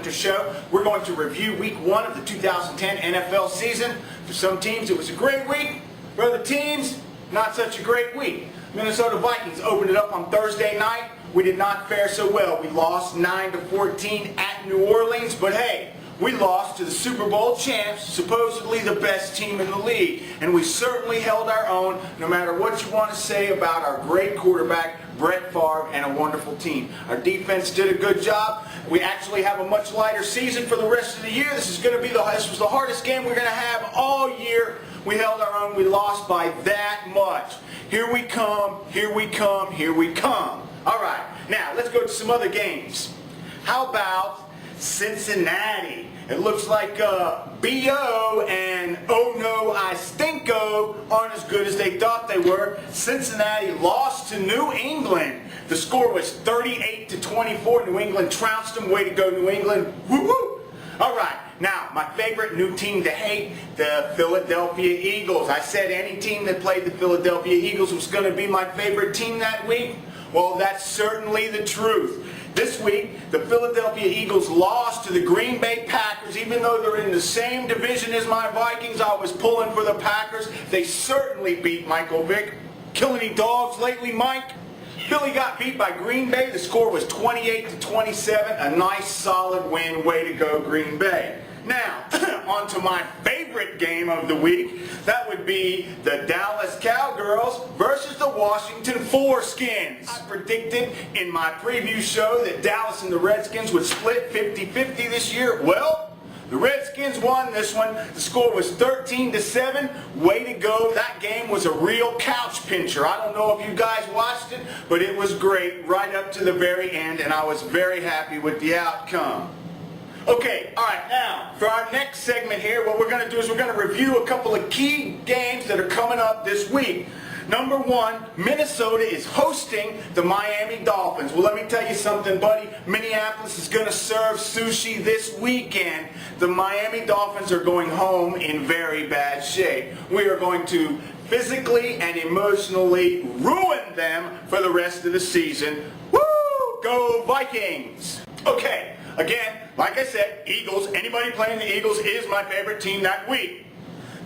Coldwinters Show. We're going to review Week 1 of the 2010 NFL season. For some teams, it was a great week. For other teams, not such a great week. Minnesota Vikings opened it up on Thursday night. We did not fare so well. We lost 9-14 at New Orleans, but hey, we lost to the Super Bowl champs, supposedly the best team in the league. And we certainly held our own, no matter what you want to say about our great quarterback, Brett Favre, and a wonderful team. Our defense did a good job. We actually have a much lighter season for the rest of the year. This was the hardest game we're going to have all year. We held our own. We lost by that much. Here we come, here we come, here we come. All right, now let's go to some other games. How about Cincinnati? It looks like B.O. and Oh No I Stinko aren't as good as they thought they were. Cincinnati lost to New England. The score was 38-24. New England trounced them. Way to go, New England. Woo-woo! All right, now my favorite new team to hate, the Philadelphia Eagles. I said any team that played the Philadelphia Eagles was going to be my favorite team that week. Well, that's certainly the truth. This week, the Philadelphia Eagles lost to the Green Bay Packers. Even though they're in the same division as my Vikings, I was pulling for the Packers. They certainly beat Michael Vick. Kill any dogs lately, Mike? Philly got beat by Green Bay. The score was 28-27. A nice, solid win. Way to go, Green Bay. Now, on to my favorite game of the week. That would be the Dallas Cowgirls versus the Washington Foreskins. I predicted in my preview show that Dallas and the Redskins would split 50-50 this year. Well, the Redskins won this one. The score was 13-7. Way to go. That game was a real couch pincher. I don't know if you guys watched it, but it was great right up to the very end, and I was very happy with the outcome. Okay, all right, now, for our next segment here, what we're going to do is we're going to review a couple of key games that are coming up this week. Number one, Minnesota is hosting the Miami Dolphins. Well, let me tell you something, buddy. Minneapolis is going to serve sushi this weekend. The Miami Dolphins are going home in very bad shape. We are going to physically and emotionally ruin them for the rest of the season. Woo! Go Vikings! Okay. Again, like I said, Eagles, anybody playing the Eagles is my favorite team that week.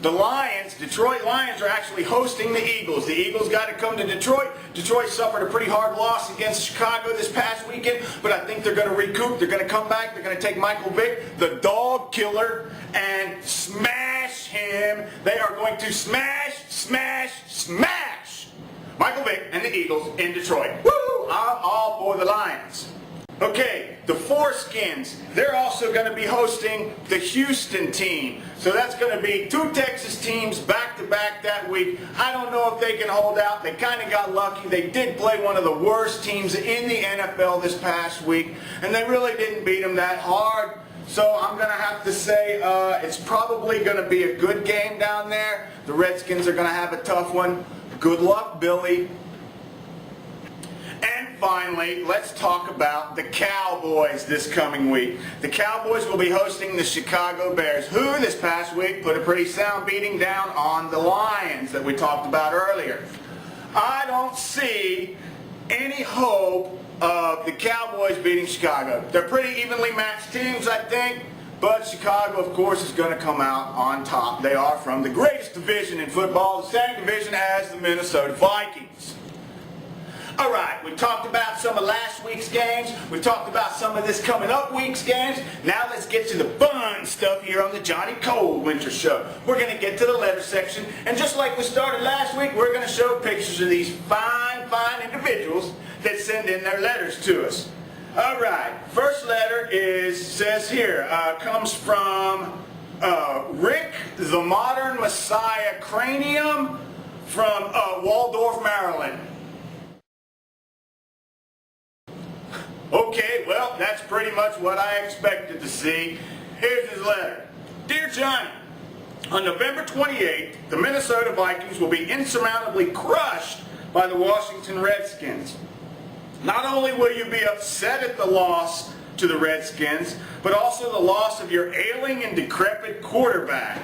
The Lions, Detroit Lions, are actually hosting the Eagles. The Eagles got to come to Detroit. Detroit suffered a pretty hard loss against Chicago this past weekend, but I think they're going to recoup. They're going to come back. They're going to take Michael Vick, the dog killer, and smash him. They are going to smash Michael Vick and the Eagles in Detroit. Woo! I'm all for the Lions. Okay, the Foreskins, they're also going to be hosting the Houston team. So that's going to be two Texas teams back-to-back that week. I don't know if they can hold out. They kind of got lucky. They did play one of the worst teams in the NFL this past week, and they really didn't beat them that hard. So I'm going to have to say it's probably going to be a good game down there. The Redskins are going to have a tough one. Good luck, Billy. Finally, let's talk about the Cowboys this coming week. The Cowboys will be hosting the Chicago Bears, who this past week put a pretty sound beating down on the Lions that we talked about earlier. I don't see any hope of the Cowboys beating Chicago. They're pretty evenly matched teams, I think, but Chicago, of course, is going to come out on top. They are from the greatest division in football, the same division as the Minnesota Vikings. All right, we talked about some of last week's games. We talked about some of this coming up week's games. Now let's get to the fun stuff here on the Johnny Coldwinters Show. We're going to get to the letter section, and just like we started last week, we're going to show pictures of these fine individuals that send in their letters to us. All right, first letter says here, comes from Rick, the Modern Messiah Cranium from Waldorf, Maryland. Okay, well, that's pretty much what I expected to see. Here's his letter. Dear Johnny, on November 28th, the Minnesota Vikings will be insurmountably crushed by the Washington Redskins. Not only will you be upset at the loss to the Redskins, but also the loss of your ailing and decrepit quarterback,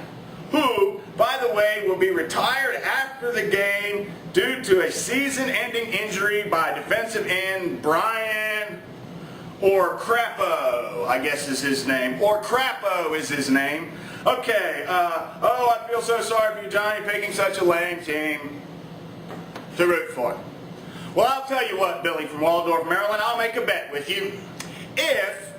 who, by the way, will be retired after the game due to a season-ending injury by defensive end Brian or Crapo, I guess is his name, or Crapo is his name. Okay, oh, I feel so sorry for you, Johnny, picking such a lame team to root for. Well, I'll tell you what, Billy from Waldorf, Maryland, I'll make a bet with you. If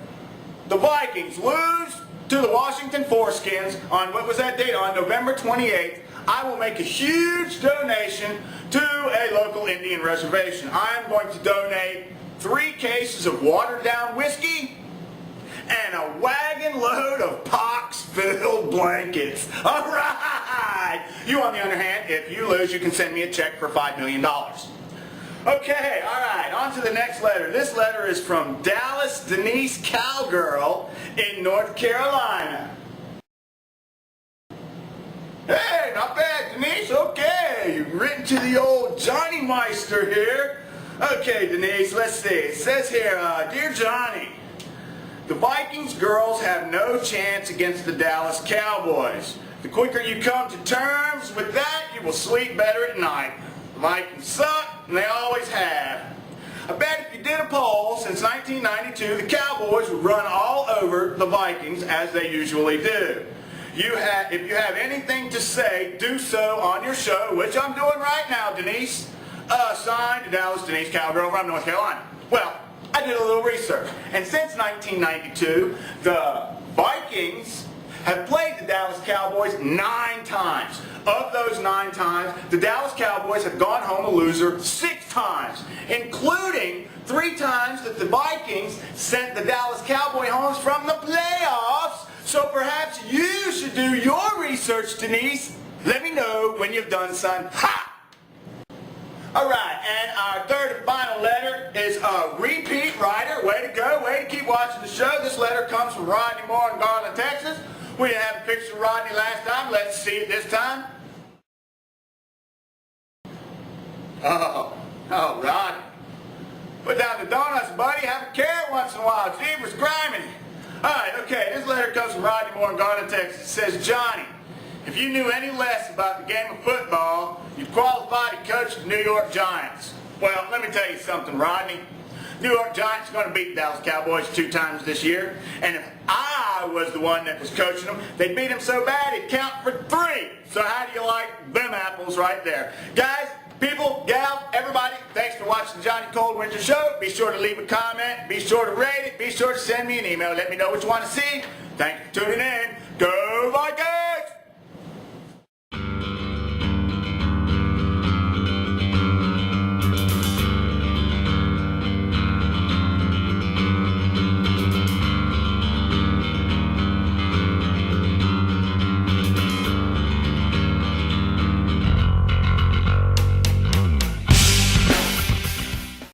the Vikings lose to the Washington Foreskins on, what was that date, on November 28th, I will make a huge donation to a local Indian reservation. I'm going to donate 3 cases of watered-down whiskey and a wagon load of pox-filled blankets. All right! You, on the other hand, if you lose, you can send me a check for $5 million. Okay, all right, on to the next letter. This letter is from Dallas Denise Cowgirl in North Carolina. Hey, not bad, Denise. Okay, you've written to the old Johnny Meister here. Okay, Denise, let's see. It says here, Dear Johnny, the Vikings girls have no chance against the Dallas Cowboys. The quicker you come to terms with that, you will sleep better at night. The Vikings suck, and they always have. I bet if you did a poll since 1992, the Cowboys would run all over the Vikings as they usually do. If you have anything to say, do so on your show, which I'm doing right now, Denise. Signed, Dallas Denise Cowgirl from North Carolina. Well, I did a little research, and since 1992, the Vikings have played the Dallas Cowboys 9 times. Of those 9 times, the Dallas Cowboys have gone home a loser 6 times, including 3 times that the Vikings sent the Dallas Cowboy homes from the playoffs. So perhaps you should do your research, Denise. Let me know when you've done, son. Ha! All right, and our third and final letter is a repeat writer. Way to go, way to keep watching the show. This letter comes from Rodney Moore in Garland, Texas. We didn't have a picture of Rodney last time. Let's see it this time. Oh, Rodney. Put down the donuts, buddy. Have a carrot once in a while. Jeepers criminy. All right, okay, this letter comes from Rodney Moore in Garland, Texas. It says, Johnny, if you knew any less about the game of football, you'd qualify to coach the New York Giants. Well, let me tell you something, Rodney. New York Giants are going to beat the Dallas Cowboys 2 times this year. And if I was the one that was coaching them, they'd beat them so bad it'd count for 3. So how do you like them apples right there? Guys, people, gals, everybody, thanks for watching the Johnny Coldwinters Show. Be sure to leave a comment. Be sure to rate it. Be sure to send me an email. Let me know what you want to see. Thanks for tuning in. Go Vikings!